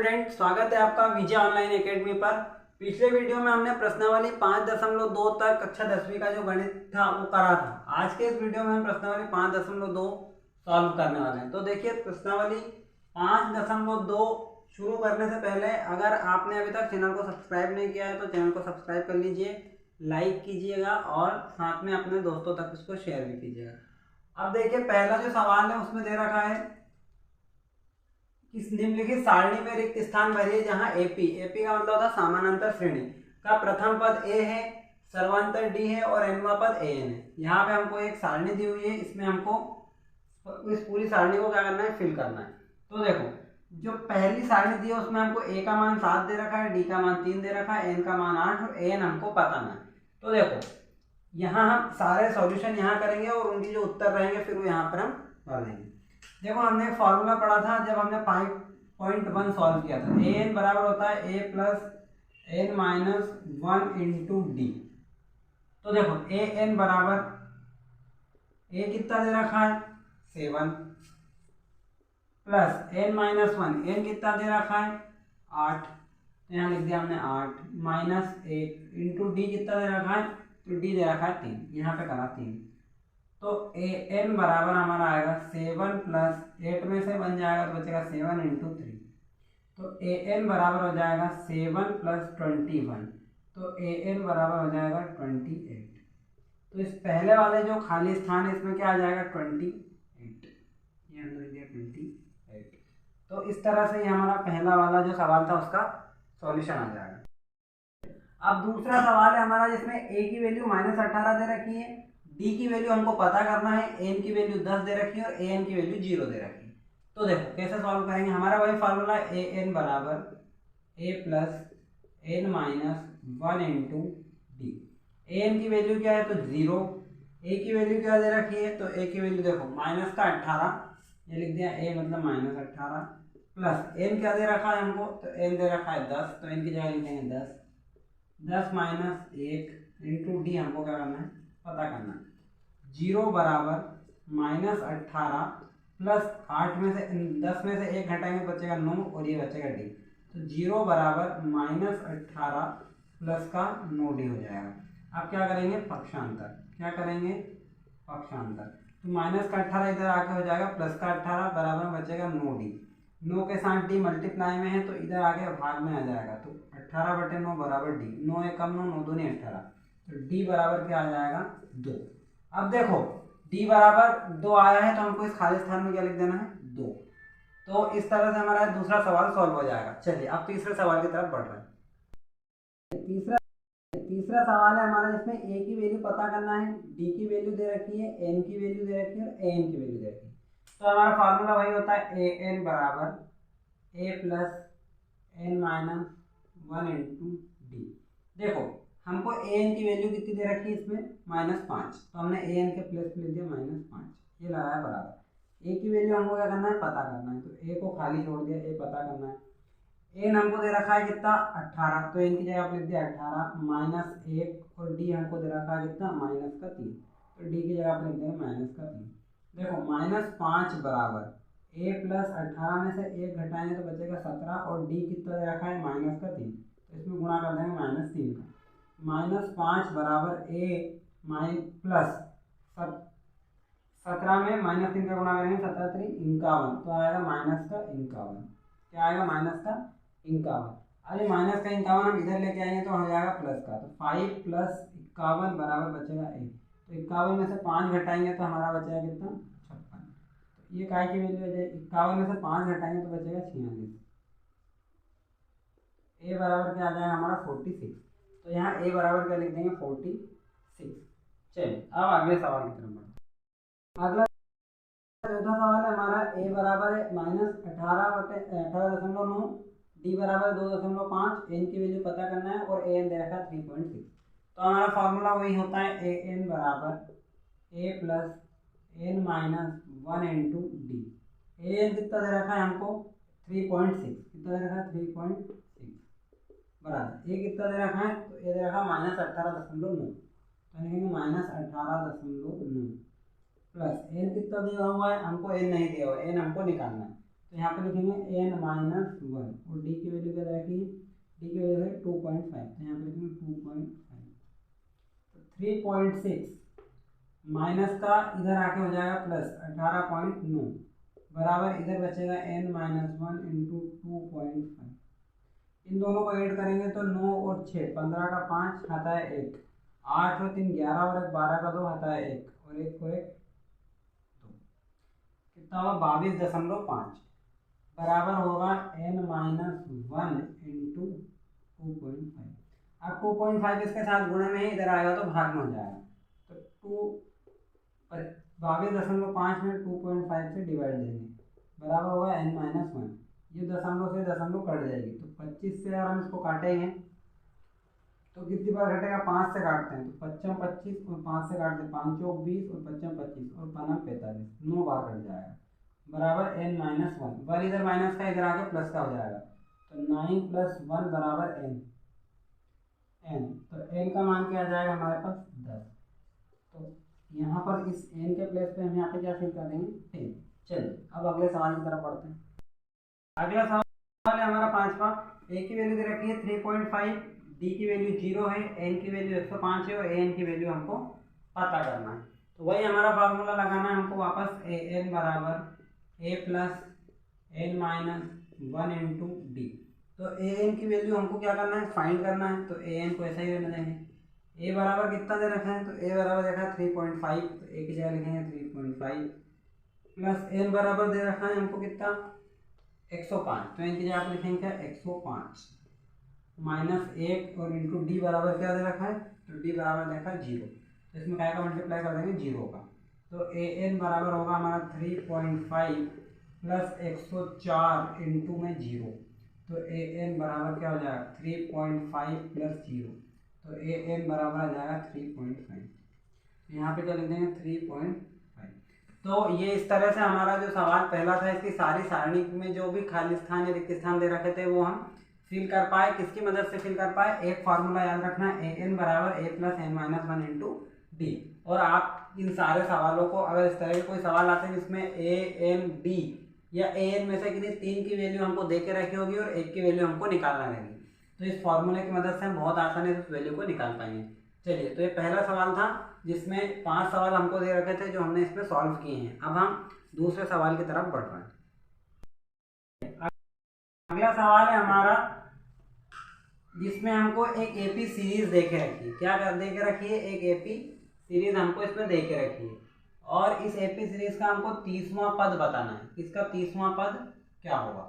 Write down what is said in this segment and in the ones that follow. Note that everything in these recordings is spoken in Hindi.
स्टूडेंट, स्वागत है आपका विजय ऑनलाइन एकेडमी पर। पिछले वीडियो में हमने प्रश्नावली 5.2 तक कक्षा 10वीं का जो गणित था वो करा था। आज के इस वीडियो में हम प्रश्नावली 5.2 सॉल्व करने वाले हैं। तो देखिए, प्रश्नावली 5.2 शुरू करने से पहले अगर आपने अभी तक चैनल को सब्सक्राइब नहीं किया है तो चैनल को सब्सक्राइब कर लीजिए, लाइक कीजिएगा और साथ में अपने दोस्तों तक इसको शेयर भी कीजिएगा। अब देखिए, पहला जो सवाल है उसमें दे रखा है इस निम्नलिखित सारणी में रिक्त स्थान भरिए जहां एपी का मतलब होता है समानांतर श्रेणी का प्रथम पद ए है, सर्वांतर डी है और nवां पद एन है। यहाँ पे हमको एक सारणी दी हुई है, इसमें हमको इस पूरी सारणी को क्या करना है, फिल करना है। तो देखो, जो पहली सारणी दी है उसमें हमको ए का मान 7 दे रखा है, डी का मान 3 दे रखा है, एन का मान 8 और एन हमको बताना है। तो देखो, यहाँ हम सारे सॉल्यूशन यहाँ करेंगे और उनकी जो उत्तर रहेंगे फिर वो यहाँ पर हम भर देंगे। देखो, हमने एक फॉर्मूला पढ़ा था जब हमने 5.1 सॉल्व किया था। ए एन बराबर होता है a plus n minus 1 into d. तो देखो, ए एन बराबर ए कितना दे रखा है 7 प्लस एन माइनस 1, एन कितना दे रखा है 8, तो यहाँ लिख दिया हमने 8 माइनस 1 इंटू डी कितना दे रखा है, तो डी दे रखा है 3, यहाँ पे करा 3। तो ए एन बराबर हमारा आएगा 7 प्लस 8 में से बन जाएगा तो बचेगा 7 इंटू 3। तो ए एन बराबर हो जाएगा 7 प्लस 21, तो ए एन बराबर हो जाएगा 28। तो इस पहले वाले जो खाली स्थान है इसमें क्या आ जाएगा 28, ये हमने लिख दिया 28। तो इस तरह से ये हमारा पहला वाला जो सवाल था उसका सॉल्यूशन आ जाएगा। अब दूसरा सवाल है हमारा जिसमें ए की वैल्यू -18 दे रखी है, डी की वैल्यू हमको पता करना है, एन की वैल्यू 10 दे रखी है और ए एन की वैल्यू 0 दे रखी है। तो देखो कैसे सॉल्व करेंगे। हमारा वही फार्मूला ए एन बराबर a plus n minus 1 into d. A n की वैल्यू क्या है तो 0, ए की वैल्यू क्या दे रखी है तो ए की वैल्यू देखो माइनस का 18, ये लिख दिया ए मतलब -18 प्लस एन क्या दे रखा है हमको तो एन दे रखा है 10, तो एन की जगह लिखेंगे 10 माइनस 1 इंटू डी हमको क्या करना है पता करना है। 0 बराबर -18 प्लस 8 में से 10 में से 1 घटाएंगे बचेगा 9 और ये बचेगा डी। तो 0 बराबर -18 प्लस का 9 डी हो जाएगा। अब क्या करेंगे पक्षांतर, क्या करेंगे पक्षांतर। तो माइनस का 18 इधर आके हो जाएगा प्लस का 18 बराबर में बचेगा 9 डी। 9 के साथ डी मल्टीप्लाई में है तो इधर आके भाग में आ जाएगा, तो 18/9 बराबर डी। 9 एक कम 9, 9 दूनी 18, तो डी बराबर क्या आ जाएगा 2। अब देखो डी बराबर 2 आया है तो हमको इस खाली स्थान में क्या लिख देना है 2। तो इस तरह से हमारा दूसरा सवाल सॉल्व हो जाएगा। चलिए अब तीसरे सवाल की तरफ बढ़ रहे हैं। तीसरा सवाल है हमारा जिसमें ए की वैल्यू पता करना है, डी की वैल्यू दे रखी है, एन की वैल्यू दे रखी है और ए एन की वैल्यू दे रखी है। तो हमारा फार्मूला वही होता है ए एन बराबर a plus n minus 1 into d. देखो हमको ए एन की वैल्यू कितनी दे रखी है इसमें -5, तो हमने ए एन के प्लेस में लिख दिया -5, ये लगाया बराबर। ए की वैल्यू हमको क्या करना है पता करना है, तो ए को खाली छोड़ दिया, ए पता करना है। एन हमको दे रखा है कितना 18, तो एन की जगह आप लिख दिया 18 माइनस 1 और डी हमको दे रखा है कितना -3, तो डी की जगह आप लिख देंगे -3। देखो -5 बराबर ए प्लस 18 में से 1 घटाएंगे तो बचेगा 17 और डी कितना दे रखा है -3, तो इसमें गुणा कर देंगे -3 का। -5 बराबर ए प्लस 17 में -3 का गुणा करेंगे 17 3 51, तो आएगा -51। क्या आएगा -51। अब ये -51 हम इधर लेके आएंगे तो हो जाएगा प्लस का, तो 5 प्लस 51 बराबर बचेगा 1। तो 51 में से 5 घटाएंगे तो हमारा बचेगा कितना 56। तो ये काय की वैल्यू हो जाएगी 51 में से 5 घटाएंगे तो बचेगा 46। ए बराबर क्या आ जाएगा हमारा 46। तो यहाँ ए बराबर क्या लिख देंगे 46। चलिए अब अगले सवाल की तरफ बढ़ते। अगला चौथा सवाल है हमारा ए बराबर है -18/18.9, डी बराबर 2.5, एन की वैल्यू पता करना है और ए एन दे रखा है 3.6। तो हमारा फार्मूला वही होता है ए एन बराबर a plus n minus 1 into d. A n कितना दे रखा है हमको 3.6, कितना दे रखा है 3.6 बराबर ए कितना दे रखा है तो ए दे रखा है -18.9, तो लिखेंगे -18.9 प्लस एन कितना दिया हुआ है हमको एन नहीं दिया हुआ है, एन हमको निकालना है, तो यहाँ पे लिखेंगे n माइनस 1 और d की वैल्यू क्या रखी, d की वैल्यू है 2.5, तो यहाँ पे लिखेंगे 2.5। तो 3.6 माइनस का इधर आके हो जाएगा प्लस 18.9 बराबर इधर बचेगा n माइनस 1 इंटू 2.5। इन दोनों को ऐड करेंगे तो 9 और 6 15 का 5 आता है 1, 8 और 3 11 और 1 12 का 2 आता है 1 और 1 को 1 2, कितना होगा 22.5 बराबर होगा n माइनस 1 इंटू 2.5। अब 2.5 इसके साथ गुणे में ही इधर आएगा तो भाग में हो जाएगा, तो 22.5 में 2.5 से डिवाइड देंगे बराबर होगा n माइनस 1। ये दशमलव से दशमलव कट जाएगी, तो 25 से अगर हम इसको काटेंगे तो कितनी बार घटेगा, 5 से काटते हैं तो 25 25 और 5 से काटते हैं 5 चौक 20 और 25 25 और 5 45, 9 बार कट जाएगा बराबर n माइनस 1 इधर माइनस का इधर आके प्लस का हो जाएगा, तो 9 प्लस 1 बराबर n, तो n का मान क्या आ जाएगा हमारे पास 10। तो यहाँ पर इस n के प्लेस पे हम यहाँ पे क्या फिल कर देंगे 10। चलिए अब अगले सवाल की तरफ बढ़ते हैं। अगला सवाल है हमारा 5वां। a की वैल्यू दे रखी है 3.5, d की वैल्यू 0 है, n की वैल्यू 105 है और an की वैल्यू हमको पता करना है। तो वही हमारा फार्मूला लगाना है हमको वापस, an बराबर a plus n minus 1 into d. तो an की वैल्यू हमको क्या करना है, फाइंड करना है, तो an को ऐसा ही रहने देंगे। a बराबर कितना दे रखा है, तो a बराबर देखा है 3.5, तो a की जगह लिखेंगे 3.5 प्लस n बराबर दे रखा है हमको कितना 105, तो n की जगह आप लिखेंगे क्या 105 माइनस 1 और इंटू डी बराबर क्या दे रखा है, तो डी बराबर देखा है 0, तो इसमें क्या का मल्टीप्लाई कर देंगे 0 का, तो an बराबर होगा हमारा 3.5 प्लस 104 इंटू में 0, तो an बराबर क्या हो जाएगा 3.5 प्लस 0, तो an बराबर आ जाएगा 3.5। यहाँ पे क्या लिख देंगे 3.5। तो ये इस तरह से हमारा जो सवाल पहला था, इसकी सारी सारणी में जो भी खाली स्थान या रिक्त स्थान दे रखे थे वो हम फिल कर पाए। किसकी मदद से फिल कर पाए, एक फार्मूला याद रखना है an बराबर a plus n minus 1 into d. और आप इन सारे सवालों को, अगर इस तरह के कोई सवाल आते हैं जिसमें a n d या a n में से किसी 3 की वैल्यू हमको दे के रखी होगी और 1 की वैल्यू हमको निकालना रहेगी, तो इस फॉर्मूले की मदद से हम बहुत आसानी से उस वैल्यू को निकाल पाएंगे। चलिए, तो ये पहला सवाल था जिसमें 5 सवाल हमको दे रखे थे जो हमने इसमें सॉल्व किए हैं। अब हम दूसरे सवाल की तरफ बढ़ रहे हैं। अगला सवाल है हमारा जिसमें हमको एक एपी सीरीज दे के रखी है। क्या दे के रखी है, एक एपी सीरीज हमको इसमें दे के रखी है और इस एपी सीरीज का हमको 30वां पद बताना है। इसका 30वां पद क्या होगा,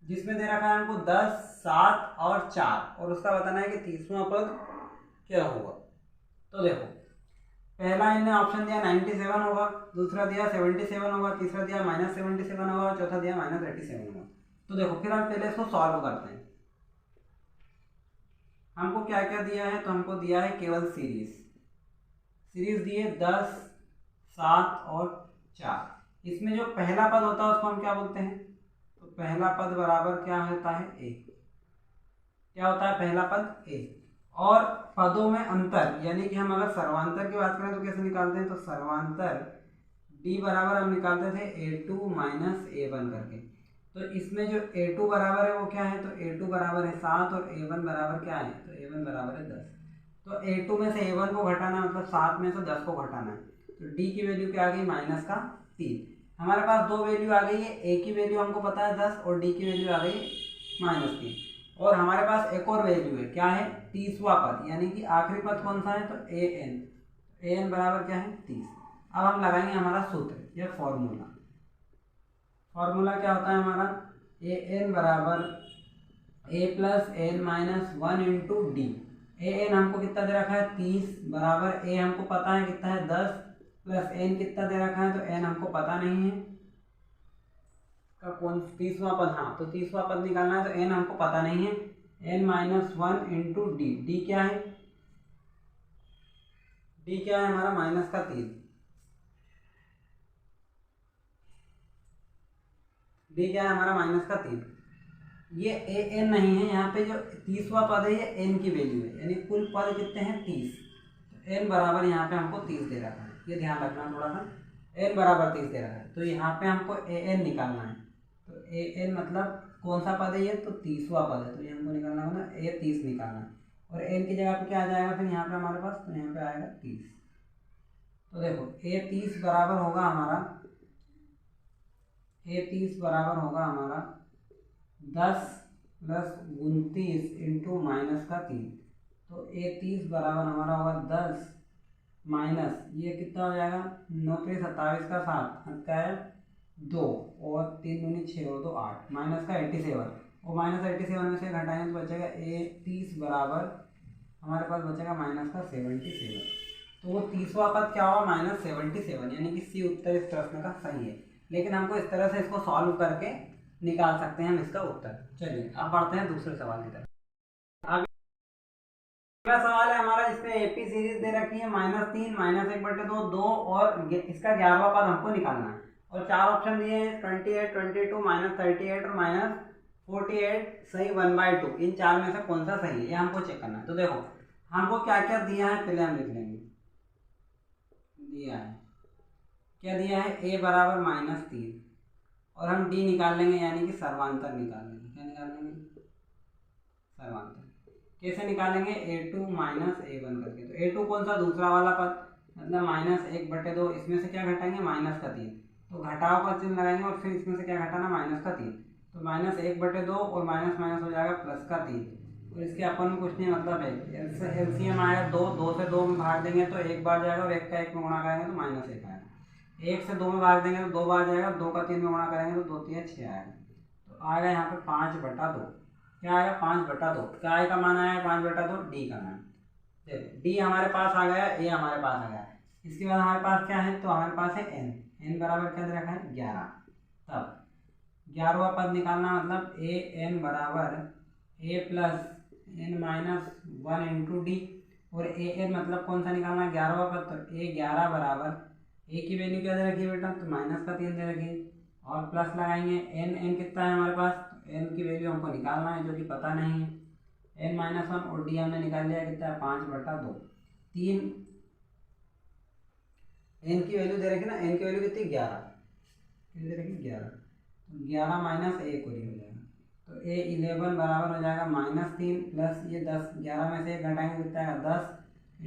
जिसमें दे रखा है हमको 10 7 और 4 और उसका बताना है कि 30वां पद क्या होगा। तो देखो, पहला इन्हें ऑप्शन दिया 97 होगा, दूसरा दिया 77 होगा, तीसरा दिया -77 होगा और चौथा दिया -87 होगा। तो देखो, फिर हम पहले इसको सॉल्व करते हैं। हमको क्या क्या दिया है, तो हमको दिया है केवल सीरीज दिए 10 7 और 4। इसमें जो पहला पद होता है उसको हम क्या बोलते हैं, तो पहला पद बराबर क्या होता है ए। क्या होता है पहला पद ए। और पदों में अंतर, यानी कि हम अगर सर्वांतर की बात करें तो कैसे निकालते हैं, तो सर्वांतर d बराबर हम निकालते थे a2 माइनस a1 करके। तो इसमें जो a2 बराबर है वो क्या है, तो a2 बराबर है 7 और a1 बराबर क्या है, तो a1 बराबर है 10। तो a2 में से a1 को घटाना मतलब 7 में से 10 को घटाना है, तो d की वैल्यू क्या आ गई -3। हमारे पास दो वैल्यू आ गई है, a की वैल्यू हमको पता है 10 और d की वैल्यू आ गई -3। और हमारे पास एक और वैल्यू है, क्या है 30वां पद, यानी कि आखिरी पद कौन सा है, तो an बराबर क्या है 30। अब हम लगाएंगे हमारा सूत्र या फॉर्मूला। फॉर्मूला क्या होता है हमारा, an बराबर a plus n minus 1 into D. an हमको कितना दे रखा है 30 बराबर a हमको पता है कितना है 10 प्लस n कितना दे रखा है, तो n हमको पता नहीं है का कौन 30वां पद। हाँ, तो 30वां पद निकालना है, तो n हमको पता नहीं है, n minus 1 into D. D क्या है, डी क्या है हमारा -3। डी क्या है हमारा -3। ये an नहीं है, यहाँ पे जो 30वां पद है ये n की वैल्यू है, यानी कुल पद कितने हैं 30। तो n बराबर यहाँ पे हमको 30 दे रखा है, ये ध्यान रखना थोड़ा सा, n बराबर 30 दे रखा है। तो यहाँ पे हमको an निकालना है, ए एन मतलब कौन सा पद है ये, तो 30वां पद है, तो ये हमको निकालना होगा, ए 30 निकालना है। और एन की जगह पे क्या आ जाएगा फिर यहाँ पे हमारे पास, तो यहाँ पे आएगा 30। तो देखो ए 30 बराबर होगा हमारा, ए 30 बराबर होगा हमारा 10 प्लस 29 इंटू माइनस का 3। तो ए 30 बराबर हमारा होगा 10 माइनस ये कितना हो जाएगा, 9 3 27 का 7 का है 2 और 3 दूनी 6 और 2 8 माइनस का 87 और माइनस 87 में से घटाएंगे तो बचेगा ए 30 बराबर हमारे पास बचेगा माइनस का 77। तो वो 30वां पद क्या होगा, -77, यानी कि सी उत्तर इस प्रश्न का सही है। लेकिन हमको इस तरह से इसको सॉल्व करके निकाल सकते हैं हम इसका उत्तर। चलिए अब बढ़ते हैं दूसरे सवाल की तरफ। अगला सवाल है हमारा, इसमें एपी सीरीज दे रखी है -3 -1/2 2 और इसका 11वां पद हमको निकालना है। और 4 ऑप्शन दिए हैं, 28 22 -38 और -48 सही 1/2। इन 4 में से कौन सा सही है ये हमको चेक करना है। तो देखो हमको क्या क्या दिया है पहले हम लिख लेंगे। दिया है क्या दिया है, a बराबर -3 और हम d निकाल लेंगे यानी कि सर्वांतर निकाल लेंगे। क्या निकाल लेंगे, सर्वांतर। कैसे निकालेंगे, a2 -a1 करके। तो a2 कौन सा, दूसरा वाला पद, मतलब -1/2। इसमें से क्या घटाएंगे, -3। तो घटाव का चिन्ह लगाएंगे और फिर इसमें से क्या घटाना, -3। तो -1/2 और माइनस माइनस हो जाएगा +3। और इसके अपन में कुछ नहीं, मतलब है एलसीएम आएगा 2 से 2 में भाग देंगे तो 1 बार जाएगा और 1 का 1 में गुणा करेंगे तो -1 आएगा। 1 से 2 में भाग देंगे तो 2 बार जाएगा, 2 का 3 में गुणा करेंगे तो 2 3 6 आएगा। तो आएगा यहाँ पे 5/2। क्या आएगा, 5/2। क्या का मान आया 5/2, डी का मान। देखो डी हमारे पास आ गया, ए हमारे पास आ गया। इसके बाद हमारे पास क्या है, तो हमारे पास है एन बराबर क्या दे रखा है, 11। तब 11वां पद निकालना, मतलब ए एन बराबर a plus N -1 into d. और ए एन मतलब कौन सा निकालना, 11वां पद। तो ए 11 बराबर ए की वैल्यू क्या दे रखी है बेटा, तो -3 दे रखी है और प्लस लगाएंगे। एन कितना है हमारे पास, एन की वैल्यू हमको निकालना है जो कि पता नहीं है। n-1 और डी हमने निकाल लिया, कितना है 5/2। 3 एन की वैल्यू दे रखी ना, एन की वैल्यू कितनी, 11 दे रखी, 11। 11 - 1 हो जाएगा। तो ए 11 बराबर हो जाएगा -3 प्लस ये 10, 11 में से 1 घटाएंगे कितना है 10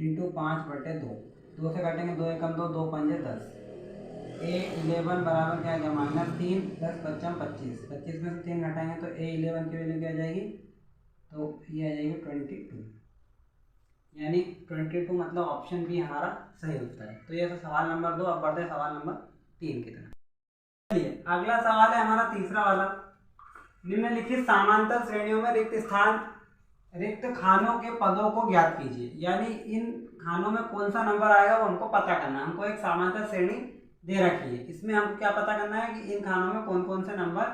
इंटू 5/2। 2 से घटेंगे 2 एकम 2, 2 पंजे 10। ए 11 बराबर क्या आ गया, -3 प्लस 25, 25 में से 3 घटाएंगे तो ए 11 की वैल्यू क्या आ जाएगी, तो ये आ जाएगी 22, यानी 22 मतलब ऑप्शन बी हमारा सही उत्तर है। तो ये तो सवाल नंबर 2। अब बढ़ते हैं सवाल नंबर 3 की तरफ। चलिए अगला सवाल है हमारा तीसरा वाला, निम्नलिखित समांतर श्रेणियों में रिक्त खानों के पदों को ज्ञात कीजिए। यानी इन खानों में कौन सा नंबर आएगा वो हमको पता करना है। हमको एक समांतर श्रेणी दे रखी है, इसमें हमको क्या पता करना है कि इन खानों में कौन कौन से नंबर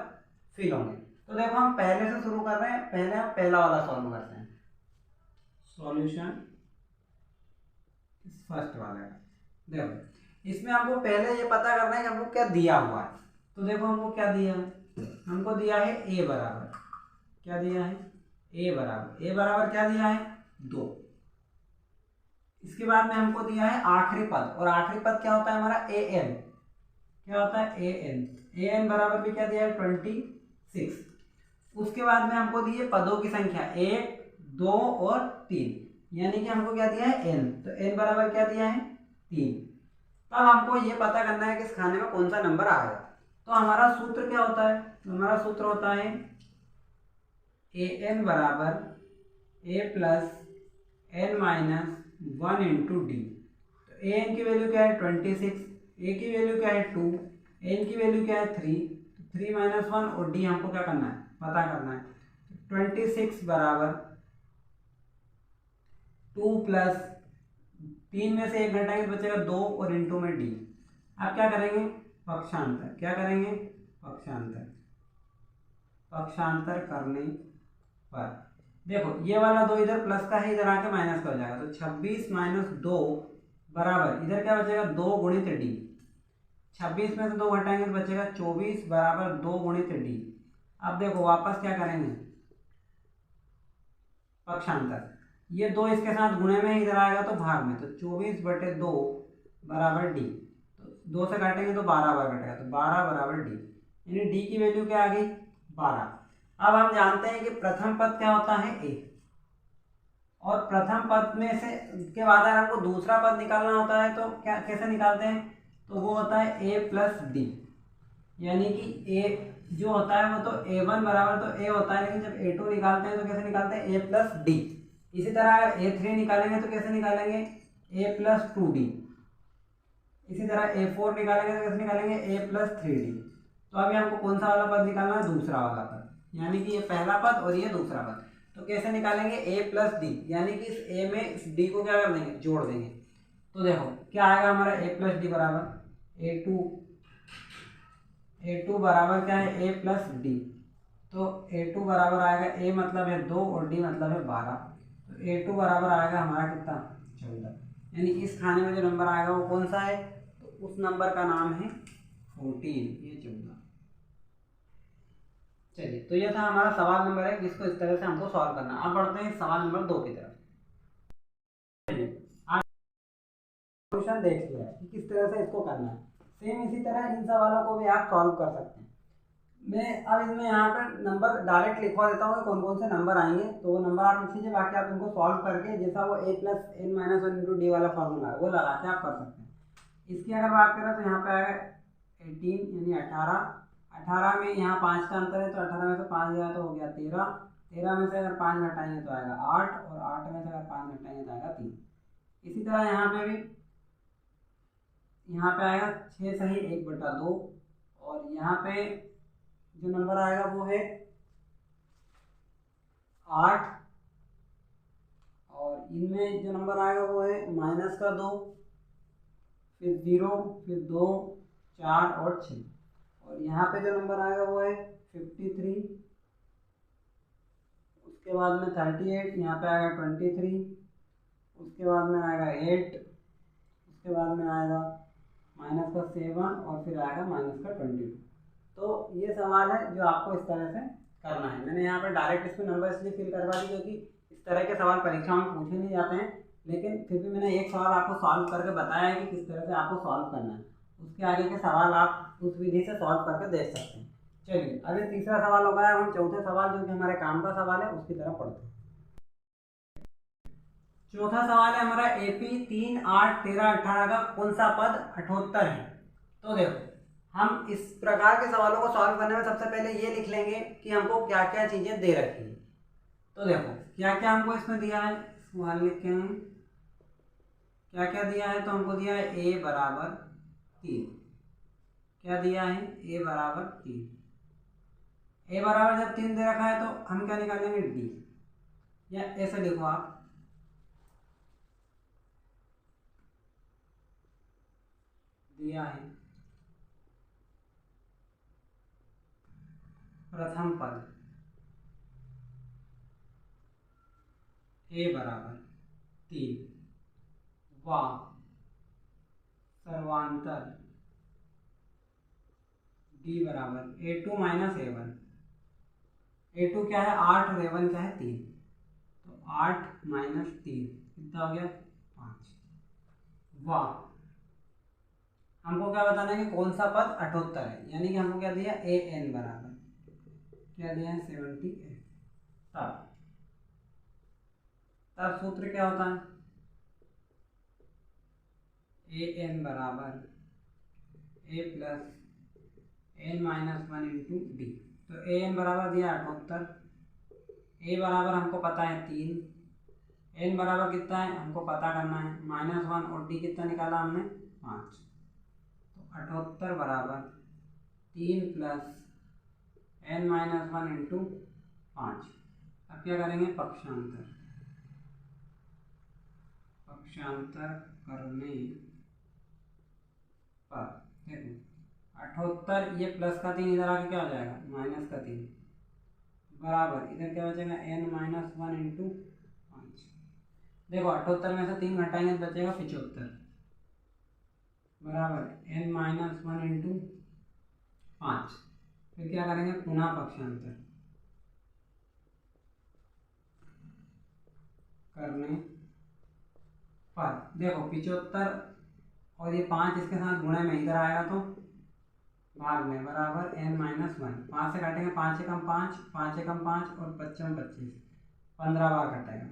फिल होंगे। तो देखो हम पहले से शुरू कर रहे हैं, पहले हम पहला वाला सॉल्व करते हैं। सॉल्यूशन फर्स्ट वाला है। देखो इसमें हमको पहले ये पता करना है कि हमको क्या दिया हुआ है। तो देखो हमको क्या दिया है, हमको दिया है ए बराबर, क्या दिया है, ए बराबर क्या दिया है, 2। इसके बाद में हमको दिया है आखिरी पद, और आखिरी पद क्या होता है हमारा, ए एन। क्या होता है, ए एन बराबर भी क्या दिया है, 26। उसके बाद में हमको दिए पदों की संख्या 1 2 और 3, यानी कि हमको क्या दिया है, एन। तो एन बराबर क्या दिया है, 3। तब हमको ये पता करना है कि इस खाने में कौन सा नंबर आएगा। तो हमारा सूत्र क्या होता है, हमारा सूत्र होता है ए एन बराबर a plus n-1 into d. तो ए एन की वैल्यू क्या है 26, ए की वैल्यू क्या है 2, एन की वैल्यू क्या है 3, तो 3 - 1 और डी हमको क्या करना है, पता करना है। 26 बराबर 2 प्लस 3 में से 1 घटाएंगे तो बचेगा 2 और इंटू में डी। अब क्या करेंगे, पक्षांतर। क्या करेंगे, पक्षांतर करने पर देखो ये वाला 2 इधर प्लस का है, इधर आके माइनस का हो जाएगा। तो 26 - 2 बराबर इधर क्या बचेगा, 2 गुणित डी। 26 में से 2 घटाएंगे तो बचेगा 24 बराबर 2 गुणित डी। अब देखो वापस क्या करेंगे, पक्षांतर। ये 2 इसके साथ गुणे में इधर आएगा तो भाग में, तो 24/2 बराबर डी। तो 2 से काटेंगे तो 12 बार कटेगा, तो 12 बराबर डी, यानी डी की वैल्यू क्या आ गई, 12। अब हम जानते हैं कि प्रथम पद क्या होता है a, और प्रथम पद में से के बाद अगर हमको दूसरा पद निकालना होता है तो क्या कैसे निकालते हैं, तो वो होता है a प्लस डी, यानी कि a जो होता है वो तो a1 बराबर तो a होता है, लेकिन जब a2 निकालते हैं तो कैसे निकालते हैं a प्लस डी। इसी तरह अगर a3 निकालेंगे तो कैसे निकालेंगे a प्लस 2d। इसी तरह a4 निकालेंगे तो कैसे निकालेंगे a प्लस 3d। तो अभी हमको कौन सा वाला पद निकालना है, दूसरा वाला पद, यानी कि ये पहला पद और ये दूसरा पद। तो कैसे निकालेंगे a प्लस डी, यानी कि इस a में इस d को क्या कर देंगे, जोड़ देंगे। तो देखो क्या आएगा हमारा a प्लस डी बराबर a2 बराबर क्या है a प्लस डी। तो a2 बराबर आएगा, a मतलब है 2 और d मतलब है 12। तो a2 बराबर आएगा हमारा कितना, 14। यानी इस खाने में जो नंबर आएगा वो कौन सा है, तो उस नंबर का नाम है 14, ये 14। चलिए, तो ये था हमारा सवाल नंबर 1, जिसको इस तरह से हमको सॉल्व करना। अब बढ़ते हैं सवाल नंबर 2 की तरफ। सॉल्यूशन देख लिया है कि किस तरह से इसको करना है। सेम इसी तरह इन सवालों को भी आप सॉल्व कर सकते हैं। मैं अब इसमें यहाँ पर नंबर डायरेक्ट लिखवा देता हूँ कौन कौन से नंबर आएंगे, तो वो नंबर आप लिख लीजिए, बाकी आप इनको सॉल्व करके जैसा वो a plus n minus one into d वाला फॉर्मूला है वो लगा के आप कर सकते हैं। इसकी अगर बात करें तो यहाँ पे आएगा 18 यानी 18 में यहाँ 5 का अंतर है, तो 18 में से 5 गया तो हो गया 13 में से अगर 5 घटाएंगे तो आएगा 8, और 8 में से अगर 5 घटाएंगे तो आएगा 3। इसी तरह यहाँ पे भी यहाँ पे आएगा 6 सही 1/2, और यहाँ पे जो नंबर आएगा वो है 8, और इनमें जो नंबर आएगा वो है माइनस का 2, फिर 0, फिर 2, 4 और 6, और यहाँ पे जो नंबर आएगा वो है 53, उसके बाद में 38, यहाँ पे आएगा 23, उसके बाद में आएगा 8, उसके बाद में आएगा माइनस का 7, और फिर आएगा माइनस का 22। तो ये सवाल है जो आपको इस तरह से करना है। मैंने यहाँ पर डायरेक्ट इसमें नंबर इसलिए फिल करवा दी क्योंकि इस तरह के सवाल परीक्षा में पूछे नहीं जाते हैं, लेकिन फिर भी मैंने एक सवाल आपको सॉल्व करके बताया है कि किस तरह से आपको सॉल्व करना है। उसके आगे के सवाल आप उस विधि से सॉल्व करके देख सकते हैं। चलिए, अभी तीसरा सवाल हो गया, हम चौथे सवाल जो कि हमारे काम का सवाल है उसकी तरफ पढ़ते हैं। चौथा सवाल है हमारा AP 3, 8, 13, 18 का कौन सा पद 78 है। तो देखो, हम इस प्रकार के सवालों को सॉल्व करने में सबसे पहले ये लिख लेंगे कि हमको क्या क्या चीज़ें दे रखी है। तो देखो क्या क्या हमको इसमें दिया है, सवाल लिख के हम क्या क्या दिया है, तो हमको दिया है a बराबर 3। क्या दिया है, a बराबर 3। a बराबर जब 3 दे रखा है तो हम क्या निकालेंगे, d, या ऐसे लिखो आप, दिया है प्रथम पद a बराबर 3 व सर्वांतर d बराबर a2 माइनस a1। a2 क्या है 8 और a1 क्या है 3, तो 8 माइनस 3 कितना हो गया 5। वाह, हमको क्या बताना है कि कौन सा पद 78 है, यानी कि हमको क्या दिया a n बराबर क्या दिया है 78। तब तब सूत्र क्या होता है, a n बराबर a plus n minus 1 into d. तो a n बराबर दिया 78, a बराबर हमको पता है 3, n बराबर कितना है हमको पता करना है -1, और d कितना निकाला हमने 5। तो 78 बराबर 3 प्लस n माइनस 1 इंटू 5। अब क्या करेंगे, पक्षांतर करने पर देखो 78, ये प्लस का 3 इधर आके क्या हो जाएगा माइनस का 3, बराबर इधर क्या बचेगा n माइनस 1 इंटू 5। देखो 78 में से 3 घटाएंगे तो बचेगा 75, बराबर n माइनस 1 इंटू 5। फिर क्या करेंगे, पुनः पक्षांतर करने पर देखो 75 और ये 5 इसके साथ गुणे में इधर आएगा तो भाग में बराबर n माइनस वन। 5 से काटेंगे, 5 एकम 5, 5 एकम 5 और 25 25, 15 बार कटेगा।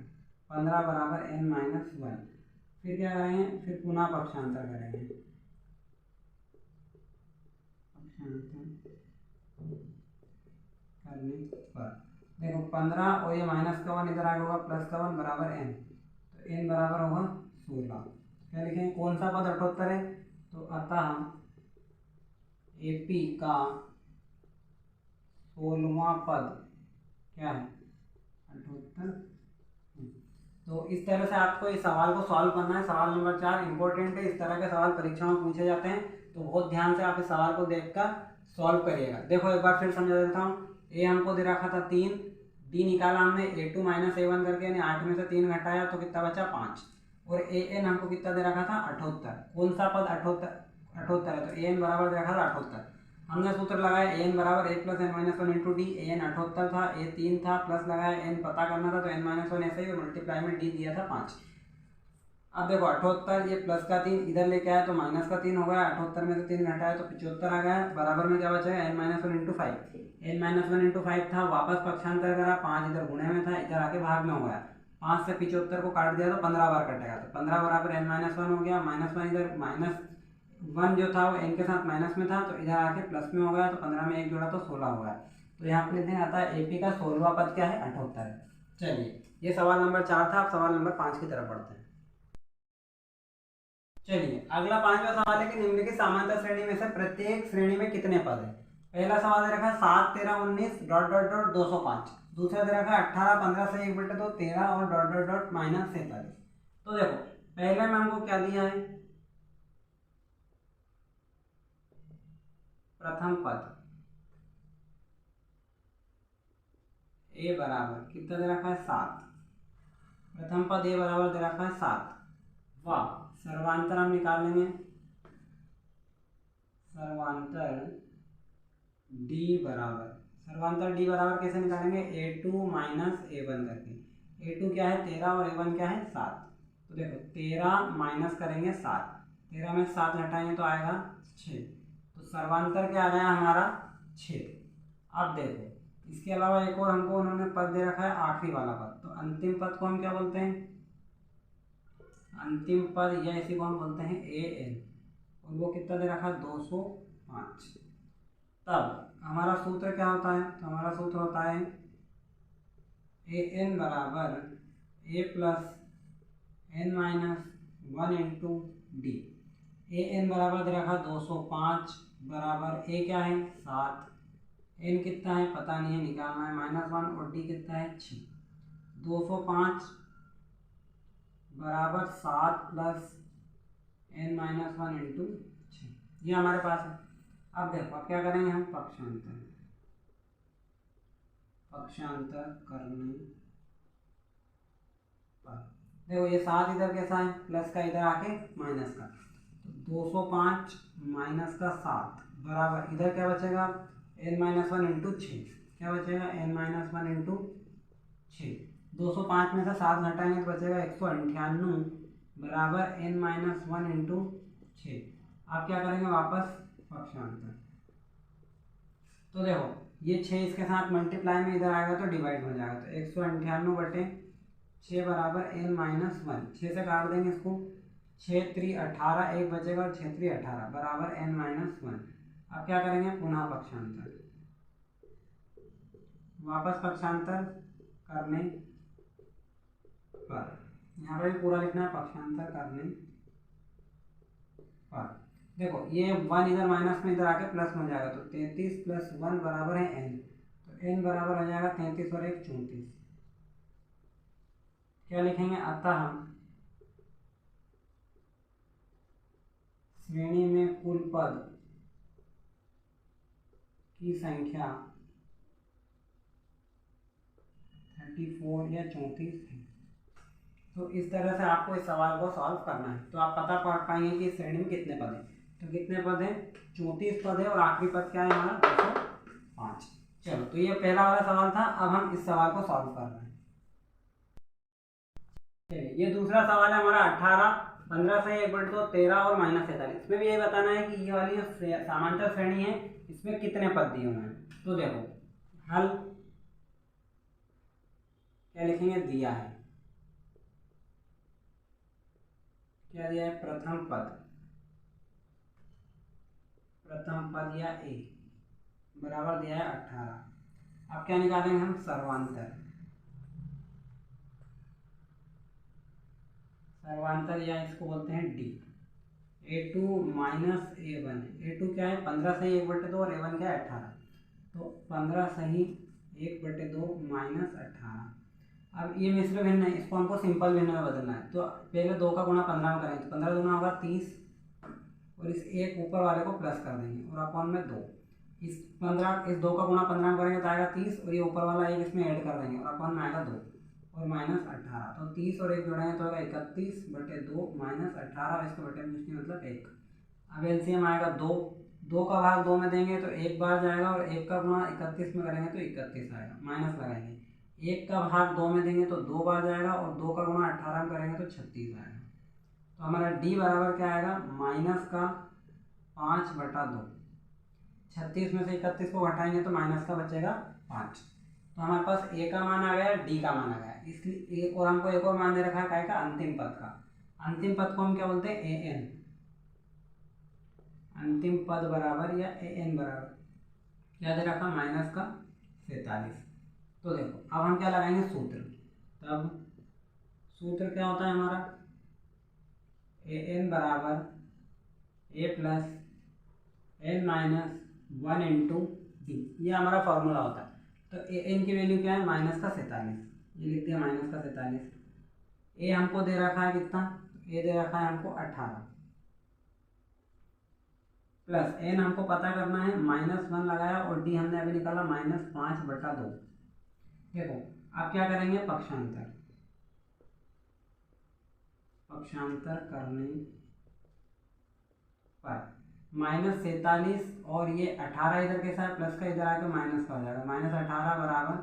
15 बराबर n माइनस वन। फिर क्या करेंगे, फिर पुनः पक्षांतर करेंगे। पक्षांतर करने पर देखो 15 और ये माइनस का वन इधर आगे होगा, प्लस का वन बराबर n, तो n बराबर होगा 16। क्या लिखेंगे, कौन सा पद 78 है, तो अतः AP का 16वां पद क्या है, 78। तो इस तरह से आपको इस सवाल को सॉल्व करना है। सवाल नंबर 4 इंपॉर्टेंट है, इस तरह के सवाल परीक्षाओं में पूछे जाते हैं, तो बहुत ध्यान से आप इस सवाल को देखकर सॉल्व करिएगा। देखो एक बार फिर समझा देता हूँ। ए हमको दे रखा था 3, डी निकाला हमने A2 माइनस A1 करके, यानी 8 में से 3 घटाया तो कितना बचा 5, और AN हमको कितना दे रखा था 78। कौन सा पद 78 है, तो AN बराबर दे रखा था 78। हमने सूत्र लगाया AN बराबर 1 plus n minus one into D. AN 78 था, A 3 था, प्लस लगाया n पता करना था तो n माइनस वन ऐसे ही, और मल्टीप्लाई में डी दिया था 5। अब देखो 78, ये प्लस का 3 इधर लेके आया तो माइनस का 3 हो गया, 78 में से 3 घटाया तो 75 आ गया। बराबर में क्या बचेगा, n minus one into five. n minus one into five था, वापस पक्षांतर करा, 5 इधर गुणे में था, इधर आके भाग में हो गया। 5 से 75 को काट दिया तो 15 बार कटेगा, तो 15 बराबर n माइनस वन हो गया। माइनस वन इधर माइनस वन जो था वो n के साथ माइनस में था, तो इधर आके प्लस में हो गया, तो 15 में एक जोड़ा तो 16 हो गया। तो यहाँ पे लिखने आता है AP का 16वां पद क्या है, 78 है। चलिए ये सवाल नंबर 4 था। अब सवाल नंबर 5 की तरफ बढ़ते हैं। चलिए अगला 5वां सवाल है कि निम्नलिखित समांतर श्रेणी में से प्रत्येक श्रेणी में कितने पद है। पहला सवाल दे रखा है 7 13 19 डॉट डॉट डॉट 205। दूसरा दे रखा है 18 15 से 1/2 13 और डॉट डॉट डॉट माइनस 47। तो देखो पहले में हमको क्या दिया है, प्रथम पद ए बराबर कितना दे रखा है 7। प्रथम पद ए बराबर दे रखा है 7। वाह, सर्वांतर हम निकाल लेंगे। सर्वांतर डी बराबर कैसे निकालेंगे, A2 माइनस A1 करके। A2 क्या है 13 और A1 क्या है 7। तो देखो 13 माइनस करेंगे 7, 13 में 7 घटाएंगे तो आएगा 6। तो सर्वांतर क्या आ गया हमारा 6। अब देखो इसके अलावा एक और हमको उन्होंने पद दे रखा है, आखिरी वाला पद। तो अंतिम पद को हम क्या बोलते हैं, अंतिम पद या इसी को हम बोलते हैं AN, और वो कितना दे रखा है 205। तब हमारा सूत्र क्या होता है, तो हमारा सूत्र होता है AN बराबर A plus n minus one into D. AN बराबर दे रखा 205 बराबर A क्या है 7, n कितना है पता नहीं है, निकालना है -1, और d कितना है 6। 205 बराबर 7 plus n minus one into 6, ये हमारे पास है। अब देखो अब क्या करेंगे हम, पक्षांतर करने पर देखो ये 7 इधर कैसा है, प्लस का इधर आके माइनस का, तो 205 माइनस का 7 बराबर इधर क्या बचेगा n माइनस वन इंटू 6। क्या बचेगा n माइनस वन इंटू 6। 205 में से 7 घटाएंगे तो बचेगा 198 बराबर n माइनस वन इंटू 6। आप क्या करेंगे वापस पक्षांतर, तो देखो ये 6 इसके साथ मल्टीप्लाई में इधर आएगा तो डिवाइड हो जाएगा, तो 198 बटे 6 बराबर n माइनस वन। 6 से काट देंगे इसको, 6 3 18 एक बचेगा, और 6 3 18 बराबर n माइनस वन। अब क्या करेंगे पुनः पक्षांतर, वापस पक्षांतर करने पर, यहाँ पे भी पूरा लिखना है पक्षांतर करने पर। देखो ये 1 इधर माइनस में इधर आके प्लस में हो जाएगा, तो 33 प्लस 1 बराबर है n, तो n बराबर हो जाएगा 33 और 1 34। क्या लिखेंगे, अतः श्रेणी में कुल पद की संख्या 34 या 34 है। तो इस तरह से आपको इस सवाल को सॉल्व करना है, तो आप पता पा पाएंगे कि इस श्रेणी में कितने पद हैं। तो कितने पद हैं, 34 पद है, और आखिरी पद क्या है हमारा 205। चलो तो ये पहला वाला सवाल था। अब हम इस सवाल को सॉल्व कर रहे हैं। चलिए ये दूसरा सवाल है हमारा 18 15 से 1/2 13 और -43। इसमें भी यही बताना है कि ये वाली जो समांतर श्रेणी है इसमें कितने पद दिए हुए हैं। तो देखो हल क्या लिखेंगे, दिया है, क्या दिया है, प्रथम पद या ए बराबर दिया है 18। अब क्या निकालेंगे हम, सर्वांतर या इसको बोलते हैं D. A2 minus A1, A2 क्या है 15 सही 1/2 और A1 क्या है 18, तो 15 सही 1/2 -18। अब ये मिश्र भिन्न है, इसको हमको सिंपल भिन्न में बदलना है। तो पहले 2 का गुणा 15 में करेंगे तो 15 दूना होगा 30 और इस एक ऊपर वाले को प्लस कर देंगे और अपॉन में 2। इस 2 का गुणा 15 में करेंगे तो आएगा 30 और ये ऊपर वाला एक इसमें ऐड कर देंगे और अपॉन में आएगा 2 और -18। तो 30 और 1 जोड़ेंगे तो होगा 31/2 -18, इसके बटे में कुछ नहीं मतलब 1। अब एलसीएम आएगा 2 का भाग 2 में देंगे तो 1 बार जाएगा और 1 का गुणा 31 में करेंगे तो 31 आएगा, माइनस लगाएंगे। 1 का भाग 2 में देंगे तो 2 बार जाएगा और 2 का गुणा 18 में करेंगे तो 36 आएगा। तो हमारा डी बराबर क्या आएगा, -5/2। 36 में से 31 को घटाएंगे तो माइनस का बचेगा 5। तो हमारे पास ए का मान आ गया, डी का मान आ गया। इसलिए और हमको एक और मान दे रखा है काय का, अंतिम पद का। अंतिम पद को हम क्या बोलते हैं, ए एन। अंतिम पद बराबर या ए एन बराबर क्या दे रखा, -47। तो देखो अब हम क्या लगाएंगे, सूत्र। तब सूत्र क्या होता है हमारा, ए एन बराबर a plus N -1 into D, ये हमारा फॉर्मूला होता है। तो ए एन की वैल्यू क्या है, -47, ये लिख दिया -47। ए हमको दे रखा है कितना, ए दे रखा है हमको 18 प्लस एन हमको पता करना है -1 लगाया और डी हमने अभी निकाला -5/2। देखो आप क्या करेंगे, पक्षांतर करने पर -47 और ये 18 इधर कैसा है, प्लस का इधर आएगा माइनस का हो जाएगा। -18 बराबर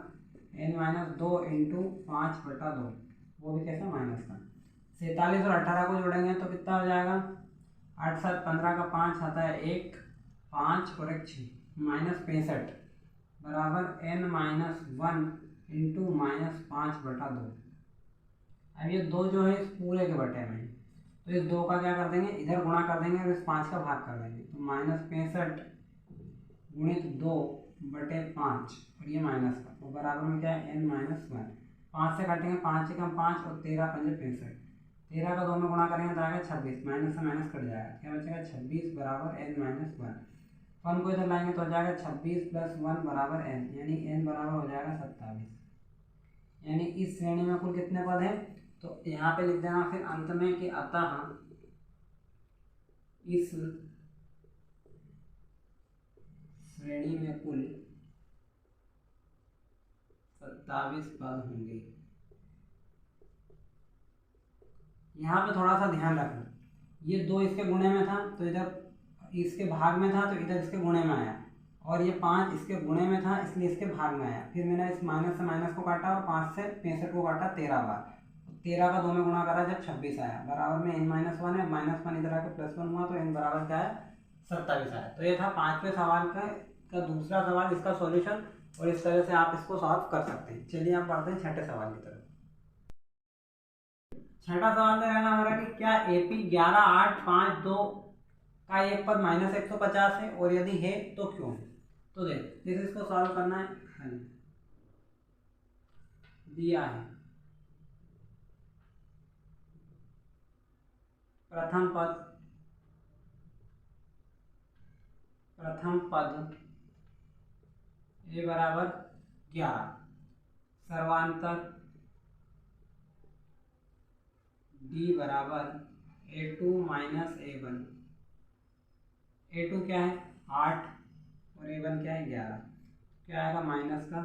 n-2 इंटू 5/2, वो भी कैसा, माइनस का। 47 और 18 को जोड़ेंगे तो कितना हो जाएगा, 8 7 15 का 5 आता है 1, 5 और 1 6, -65 बराबर n-1 इंटू -5/2। अब ये 2 जो है इस पूरे के बटे में, तो इस 2 का क्या कर देंगे, इधर गुणा कर देंगे और इस 5 का भाग कर देंगे। तो -65 गुणित 2/5 और ये माइनस का, तो बराबर में क्या है, n-1। 5 से काटेंगे 5 से कम 5 और 13 5 65, 13 का 2 में गुणा करेंगे तो आएगा 26, माइनस से माइनस कट जाएगा, क्या बचेगा 26 बराबर n-1। वन को इधर लाएंगे तो हो जाएगा 26 + 1 बराबर n, यानी n बराबर हो जाएगा 27। यानी इस श्रेणी में कुल कितने पद हैं, तो यहाँ पे लिख देना फिर अंत में कि अतः इस श्रेणी में कुल 27 पद होंगे। यहाँ पे थोड़ा सा ध्यान रखना, ये 2 इसके गुणे में था तो इधर इसके भाग में था तो इधर इसके गुणे में आया, और ये 5 इसके गुणे में था इसलिए इसके भाग में आया। फिर मैंने इस माइनस से माइनस को काटा और 5 से 65 को काटा 13 बार, 13 का 2 में गुणा करा जब 26 आया, बराबर में n-1 है, -1 इधर आकर +1 हुआ तो n बराबर क्या है, 27 आया। तो ये था 5वें सवाल का दूसरा सवाल, इसका सॉल्यूशन, और इस तरह से आप इसको सॉल्व कर सकते हैं। चलिए आप पढ़ते हैं 6ठे सवाल की तरफ। 6ठा सवाल दे रहा हमारा कि क्या AP 11 8 5 2 का एक पद -150 है और यदि है तो क्यों है। तो देख जैसे इसको सॉल्व करना है, हल दिया है प्रथम पद ए बराबर 11, सर्वांतर डी बराबर A2 - A1। A2 क्या है 8 और A1 क्या है 11, क्या आएगा माइनस का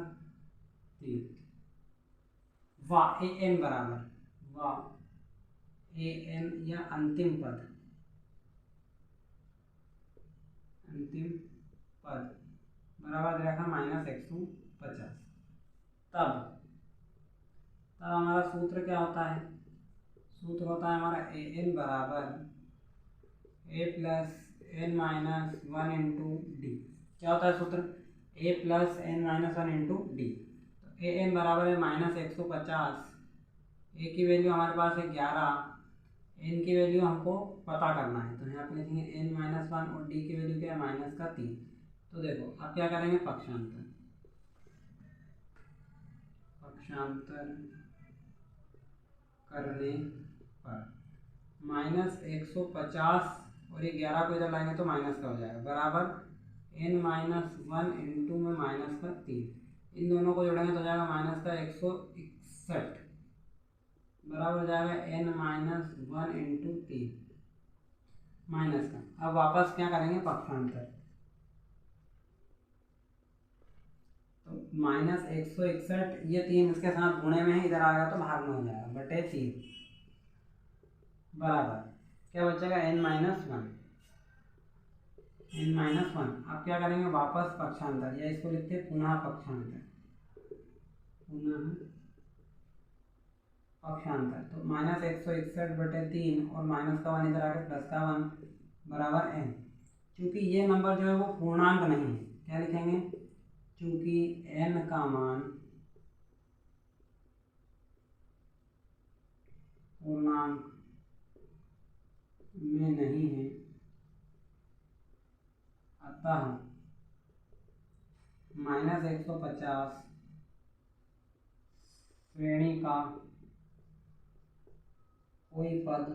3। वाह AN बराबर, वाह AN या अंतिम पद बराबर दे रखा -150। तब हमारा सूत्र क्या होता है, सूत्र होता है हमारा ए एन बराबर a plus n minus one into d. क्या होता है सूत्र? A plus n minus one into d. तो ए एन बराबर है -150। ए की वैल्यू हमारे पास है 11, एन की वैल्यू हमको पता करना है, तो यहाँ पे लिखेंगे एन माइनस वन और डी की वैल्यू क्या है -3। तो देखो अब क्या करेंगे, पक्षांतर करने पर -150 और ये 11 को इधर लाएंगे तो माइनस का हो जाएगा, बराबर एन माइनस वन इंटू में -3, इन दोनों को जोड़ेंगे तो हो जाएगा -161, बराबर हो जाएगा n minus one into 3 minus का। अब वापस क्या करेंगे, पक्षांतर, तो -161, ये 3 इसके साथ गुणे में है, इधर आ गया तो भाग में हो जाएगा, बटे 3, बराबर क्या बचेगा एन माइनस वन। अब क्या करेंगे, वापस पक्षांतर, या इसको लिखते हैं पुनः पक्षांतर, तो -161 बटे 3 और माइनस का 1 इधर आ गया, प्लस का 1 बराबर एन। क्योंकि ये नंबर जो है वो पूर्णांक नहीं है, क्या लिखेंगे, क्योंकि एन का मान पूर्णांक में नहीं है, अतः -150 श्रेणी का कोई पद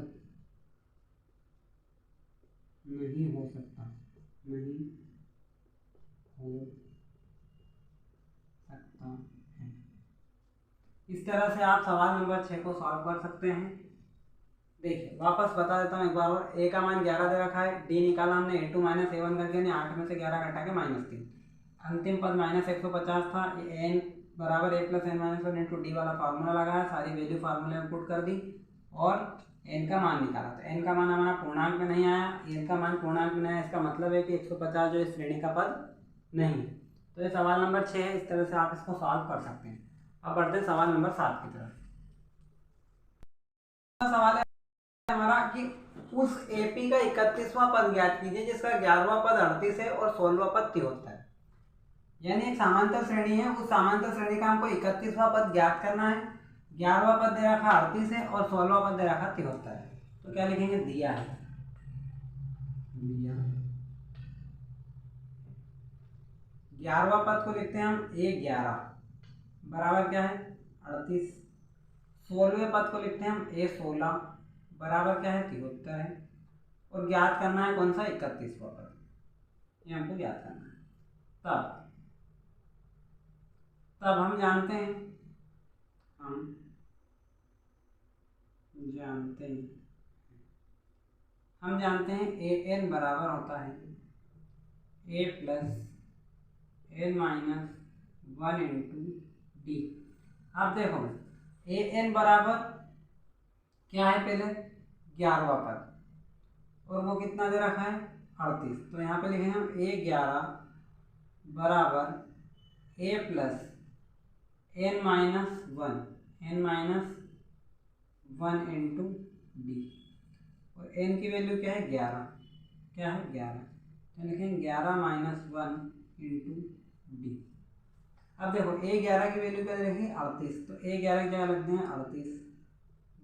नहीं हो सकता है। इस तरह से आप सवाल नंबर 6 को सॉल्व कर सकते हैं। देखिए वापस बता देता हूँ एक बार और, ए का मान 11 दे रखा है, डी निकाला हमने a2 - a1 करके, 8 में से 11 घटा के -3, अंतिम पद -150 था, ये n बराबर a plus n minus one into d वाला फार्मूला लगाया, सारी वैल्यू फार्मूले में पुट कर दी और n का मान निकाला। तो n का मान हमारा पूर्णांक में नहीं आया, n का मान पूर्णांक में नहीं आया, इसका मतलब है कि 150 जो इस श्रेणी का पद नहीं। तो ये सवाल नंबर 6 है, इस तरह से आप इसको सॉल्व कर सकते हैं। अब बढ़ते हैं सवाल नंबर 7 की तरफ। सवाल है हमारा कि उस AP का 31वां पद ज्ञात कीजिए जिसका 11वां पद 38 है और 16वां पद 73 है। यानी एक समांतर श्रेणी है, उस समांतर श्रेणी का हमको 31वां पद ज्ञात करना है, 11वां पद दे रखा 38 है और 16वां पद दे रखा 73 है। तो क्या लिखेंगे, दिया है, 11वां पद को लिखते हैं हम A11 बराबर क्या है 38, 16वें पद को लिखते हैं हम A16 बराबर क्या है 73 है, और ज्ञात करना है कौन सा 31वां पद, ये हमको ज्ञात करना है। तब हम जानते हैं AN बराबर होता है A plus n minus one into d. अब देखो AN बराबर क्या है, पहले 11वां पद और वो कितना दे रखा है 38, तो यहाँ पे लिखेंगे हम A11 बराबर A plus n minus one into d, और n की वैल्यू क्या है 11, तो लिखेंगे 11 माइनस 1 इंटू डी। अब देखो A11 की वैल्यू क्या रहेगी 38, तो A11 की जगह लग देंगे 38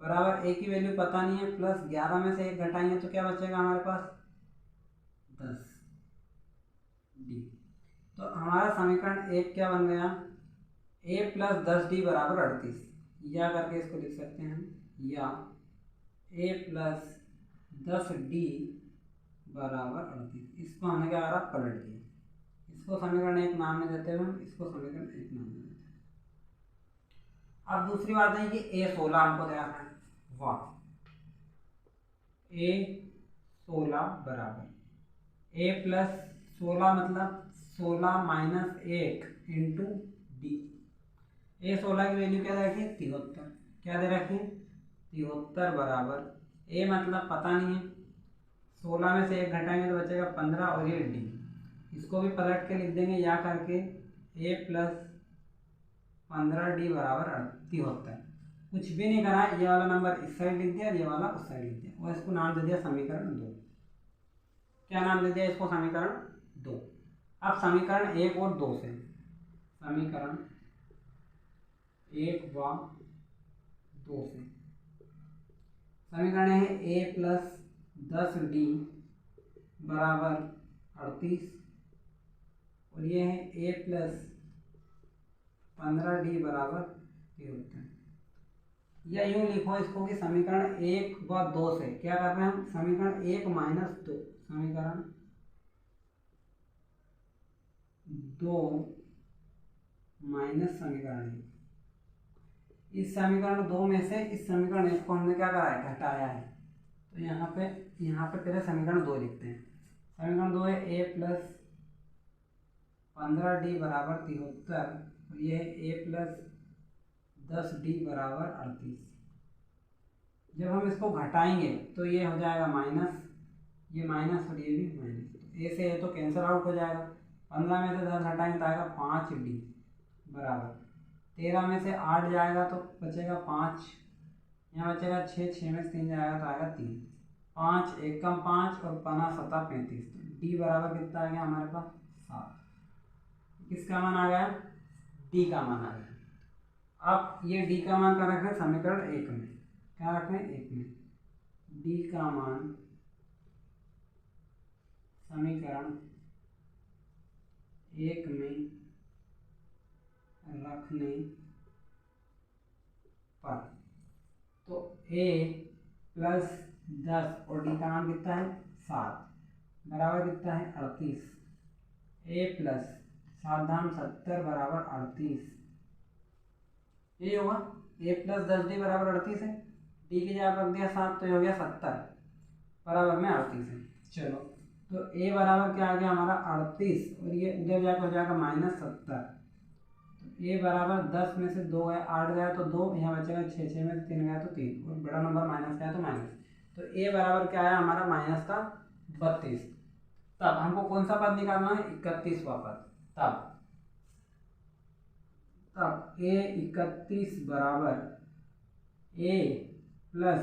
बराबर A की वैल्यू पता नहीं है, प्लस 11 में से 1 घटाएंगे तो क्या बचेगा हमारे पास 10 डी। तो हमारा समीकरण 1 क्या बन गया, A प्लस 10D बराबर 38, या करके इसको लिख सकते हैं हम, या A प्लस 10D बराबर 38। इसको हमने क्या करा, पलट दिया, इसको समीकरण 1 नाम में देते हुए हम इसको समीकरण 1 नाम में देते हैं। अब दूसरी बात है कि A16 हमको दे रखा है, वाह, A16 बराबर A प्लस 16 मतलब 16 माइनस 1 इंटू डी। A16 की वैल्यू क्या दे रखी है 73, क्या दे रखी है 73 बराबर A मतलब पता नहीं है, 16 में से 1 घटाएंगे तो बचेगा 15 और ये डी, इसको भी पलट के लिख देंगे या करके A प्लस 15D बराबर 73। कुछ भी नहीं करा है, ये वाला नंबर इस साइड लिख दिया, ये वाला उस साइड लिख दिया, और इसको नाम दे दिया समीकरण 2। क्या नाम दे दिया इसको? समीकरण 2। अब समीकरण 1 और 2 से, समीकरण 1 व 2 से समीकरण है a प्लस 10d बराबर 38, और ये है a प्लस 15d बराबर 73। या यूँ लिखो इसको कि समीकरण 1 व 2 से क्या कर रहे हैं हम? समीकरण 1 माइनस 2, समीकरण 2 माइनस समीकरण 1। इस समीकरण 2 में से इस समीकरण 1 को हमने क्या करा है? घटाया है। तो यहाँ पे पहले समीकरण 2 लिखते हैं। समीकरण 2 है a प्लस 15d बराबर 73, और ये है a प्लस 10d बराबर 38। जब हम इसको घटाएंगे तो ये हो जाएगा माइनस, ये माइनस और ये भी माइनस, तो a से a तो कैंसिल आउट हो जाएगा। 15 में से 10 घटाएंगे तो आएगा 5d बराबर 13 में से 8 जाएगा तो बचेगा 5, यहाँ बचेगा 6, 6 में से 3 जाएगा तो आएगा 3, 5 1 कम 5 और 5 7 35, तो d बराबर कितना आ गया हमारे पास? 7। किसका मान आ गया? d का मान आ गया। अब ये d का मान क्या रखें? समीकरण 1 में क्या रखें? 1 में d का मान समीकरण 1 में रखने पर, तो a प्लस 10 और d का मान कितना है? 7 बराबर कितना है? 38। a प्लस 7 दाम 70 बराबर 38, ये होगा। a प्लस 10d बराबर 38 है, d की जगह रख दिया 7 तो ये हो गया 70 बराबर में 38 है। चलो तो a बराबर क्या आ गया हमारा? 38, और ये उधर जाकर हो जाएगा माइनस 70। a बराबर 10 में से 2 है, 8 गया तो 2, यहाँ बचेगा 6, 6 में से 3 गया तो 3, और बड़ा नंबर माइनस का है तो माइनस, तो a बराबर क्या आया हमारा? माइनस का 32। तब हमको कौन सा पद निकालना है? 31वां पद। तब a 31 बराबर a plus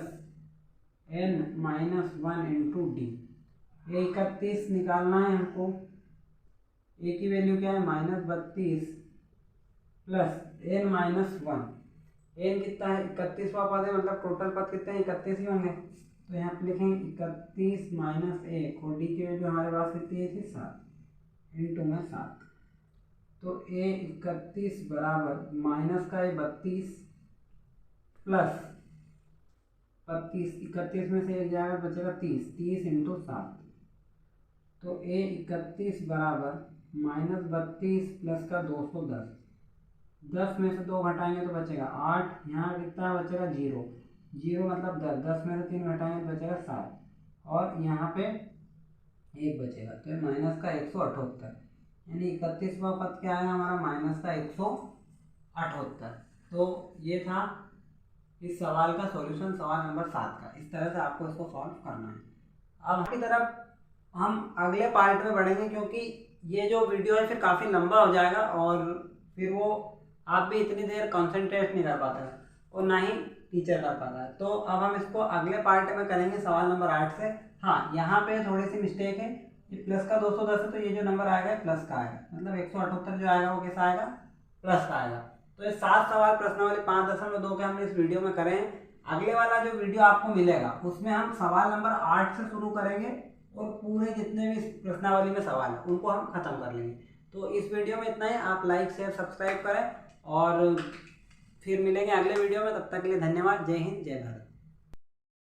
n minus 1 into D. a 31 निकालना है हमको, a की वैल्यू क्या है? -32 प्लस n माइनस 1, n कितना है? 31वां पद है, मतलब टोटल पद कितने हैं? 31 ही होंगे, तो यहाँ पे लिखेंगे 31 माइनस 1, और डी की वैल्यू हमारे पास कितनी थी? 7 इंटू में 7, तो a 31 बराबर माइनस का है 32 प्लस 32, 31 में से 1 जाएगा बचेगा 30, 30 इंटू 7, तो a 31 बराबर -32 प्लस का 210, 10 में से 2 घटाएंगे तो बचेगा 8, यहाँ कितना बचेगा? 0, 0 मतलब 10, 10 में से 3 घटाएंगे तो बचेगा 7, और यहाँ पे 1 बचेगा, तो माइनस का 178, यानी 31वां पद क्या आएगा हमारा? माइनस का 178। तो ये था इस सवाल का सॉल्यूशन, सवाल नंबर 7 का। इस तरह से आपको इसको सॉल्व करना है। अब की तरफ हम अगले पार्ट में बढ़ेंगे, क्योंकि ये जो वीडियो है फिर काफ़ी लंबा हो जाएगा, और फिर वो आप भी इतनी देर कंसंट्रेट नहीं कर पाते और ना ही टीचर कर पाता है। तो अब हम इसको अगले पार्ट में करेंगे सवाल नंबर 8 से। हाँ, यहाँ पे थोड़ी सी मिस्टेक है, ये प्लस का 210 है, तो ये जो नंबर आएगा प्लस का आएगा, मतलब 178 जो आएगा वो कैसा आएगा? प्लस का आएगा। तो ये 7 सवाल प्रश्नावली 5.2 के हमने इस वीडियो में करे हैं। अगले वाला जो वीडियो आपको मिलेगा उसमें हम सवाल नंबर 8 से शुरू करेंगे, और पूरे जितने भी प्रश्नावली में सवाल है उनको हम खत्म कर लेंगे। तो इस वीडियो में इतना ही। आप लाइक शेयर सब्सक्राइब करें, और फिर मिलेंगे अगले वीडियो में। तब तक के लिए धन्यवाद। जय हिंद, जय भारत।